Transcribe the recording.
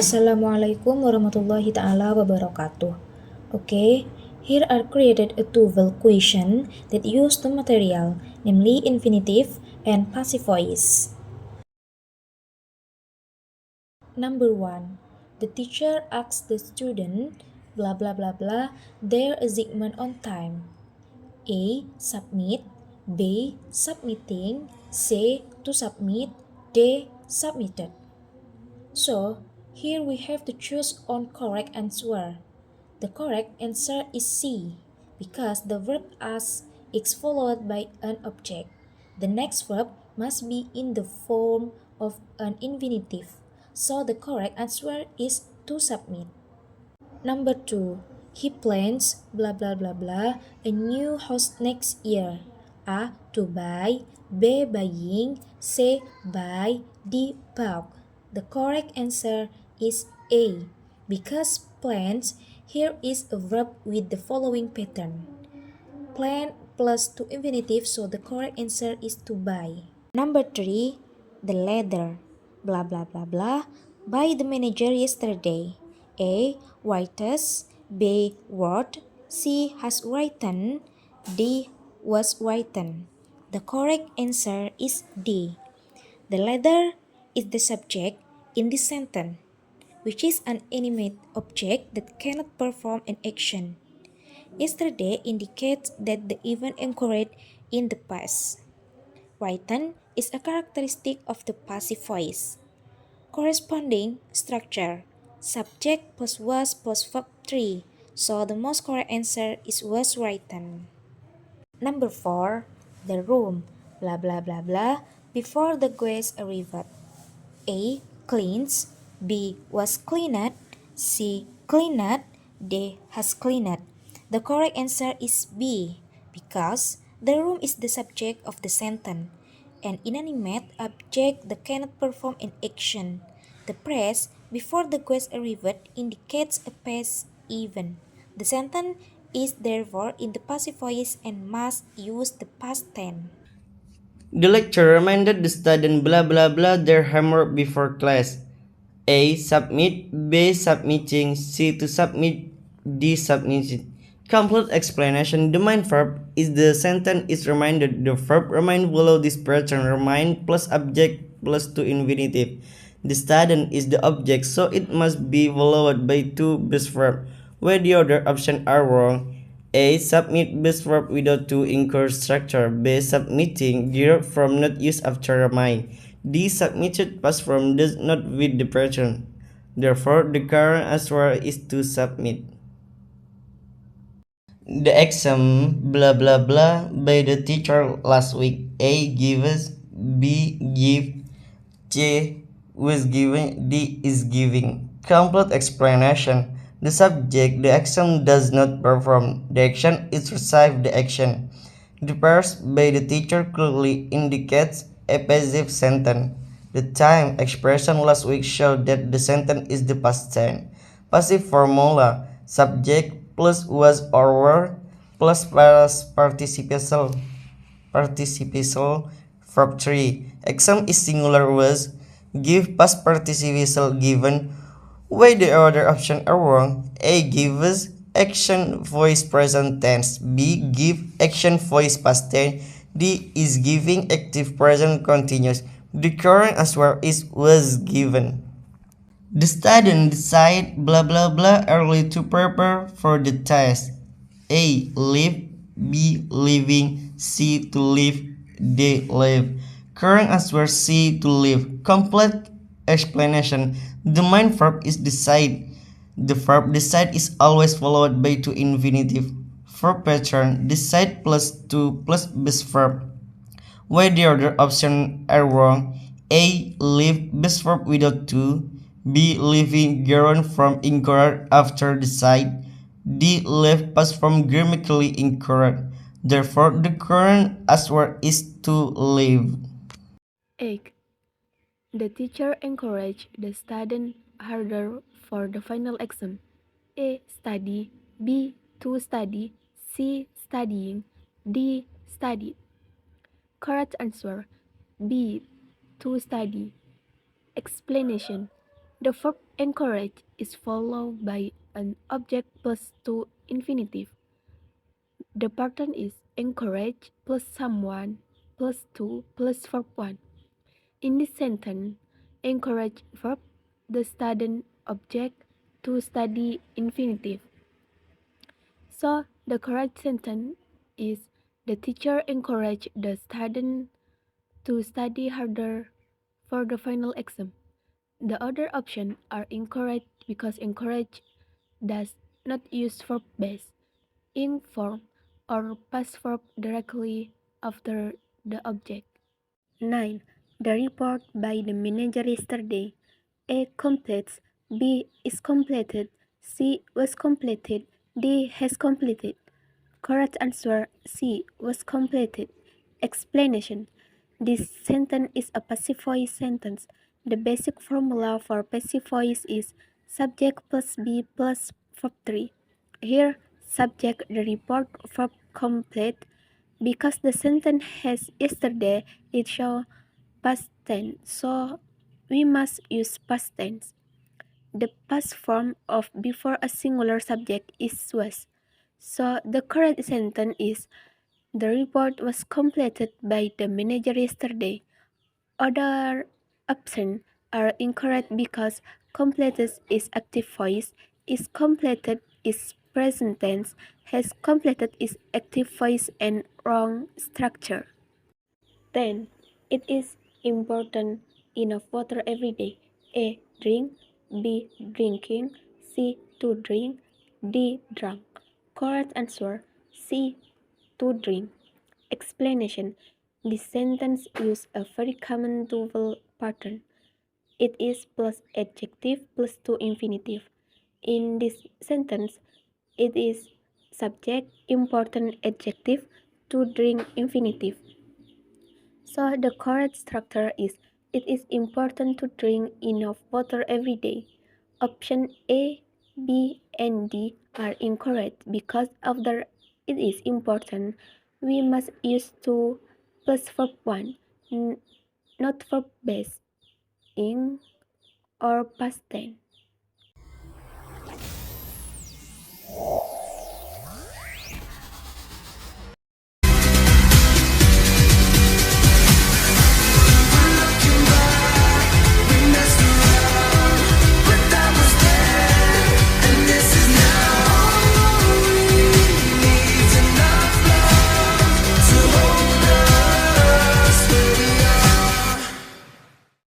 Assalamualaikum warahmatullahi ta'ala wabarakatuh. Okay, here are created a two-vowel question that use the material, namely infinitive and passive voice. Number 1. The teacher asks the student, blah blah blah blah, their assignment on time. A. Submit. B. Submitting. C. To submit. D. Submitted. So, here we have to choose on correct answer. The correct answer is C, because the verb ask is followed by an object. The next verb must be in the form of an infinitive. So the correct answer is to submit. Number 2. He plans blah blah blah blah a new house next year. A. To buy. B. Buying. C. Buy. D. Bought. The correct answer is A, because plans here is a verb with the following pattern. Plan plus to infinitive, so the correct answer is to buy. Number 3. The letter blah blah blah blah by the manager yesterday. A. Writers. B. Wrote. C. Has written. D. Was written. The correct answer is D. The letter is the subject in this sentence, which is an inanimate object that cannot perform an action. Yesterday indicates that the event occurred in the past. Written is a characteristic of the passive voice. Corresponding structure: subject plus was plus verb 3. So the most correct answer is was written. Number 4. The room blah blah blah blah before the guest arrived. A. Cleans. B. Was cleaned. C. Cleaned. D. Has cleaned. The correct answer is B, because the room is the subject of the sentence, an inanimate object that cannot perform an action. The phrase before the guest arrived indicates a past event. The sentence is therefore in the passive voice and must use the past tense. The lecturer reminded the student blah blah blah their homework before class. A. Submit. B. Submitting. C. To submit. D. Submitted. Complete explanation. The main verb is the sentence is reminded. The verb remind follow this pattern. Remind plus object plus to infinitive. The student is the object, so it must be followed by two base verb. Where the other options are wrong. A. Submit base verb without to incur structure. B. Submitting derived from not used after remind. D. Submitted past form does not with the pattern. Therefore, the correct answer is to submit. The exam blah blah blah by the teacher last week. A. Gives. B. Give. C. Was given. D. Is giving. Complete explanation. The subject, the action does not perform. The action is receive the action. The pairs by the teacher clearly indicates a passive sentence. The time expression last week showed that the sentence is the past tense. Passive formula: subject plus was or were plus participial verb 3. Exam is singular was. Give past participial given. Why the other option are wrong? A. Gives action voice present tense. B. Give action voice past tense. D. Is giving active present continuous. The correct answer is was given. The student decide blah blah blah early to prepare for the test. A. Live. B. Living. C. To live. D. Live. Correct answer C. To live. Complete explanation. The main verb is decide. The verb decide is always followed by to infinitive. Verb pattern: decide plus to plus base verb. Why the other option are wrong? A. Live base verb without to. B. Living gerund from incorrect after decide. D. Live past from grammatically incorrect. Therefore, the correct answer is to live. 8. The teacher encouraged the student harder for the final exam. A. Study. B. To study. C. Studying. D. Studied. Correct answer B. To study. Explanation: the verb encourage is followed by an object plus to infinitive. The pattern is encourage plus someone plus to plus verb 1. In this sentence, encourage verb, the student object, to study infinitive. So the correct sentence is the teacher encouraged the student to study harder for the final exam. The other options are incorrect because encourage does not use verb base, in form, or past verb directly after the object. 9. The report by the manager yesterday. A completes, B is completed, C was completed, D has completed. Correct answer C was completed. Explanation. This sentence is a passive voice sentence. The basic formula for passive voice is subject plus be plus verb 3. Here, subject the report verb complete. Because the sentence has yesterday, it shows past tense, so we must use past tense. The past form of before a singular subject is was. So the correct sentence is the report was completed by the manager yesterday. Other options are incorrect because completed is active voice, is completed is present tense, has completed is active voice and wrong structure. 10. It is important enough water every day. A. Drink. B. Drinking. C. To drink. D. Drunk. Correct answer C. To drink. Explanation. This sentence uses a very common double pattern. It is plus adjective plus to infinitive. In this sentence, it is subject important adjective to drink infinitive. So the correct structure is it is important to drink enough water every day. Option A, B, and D are incorrect because after it is important, we must use to plus verb 1, not verb base, in or past tense.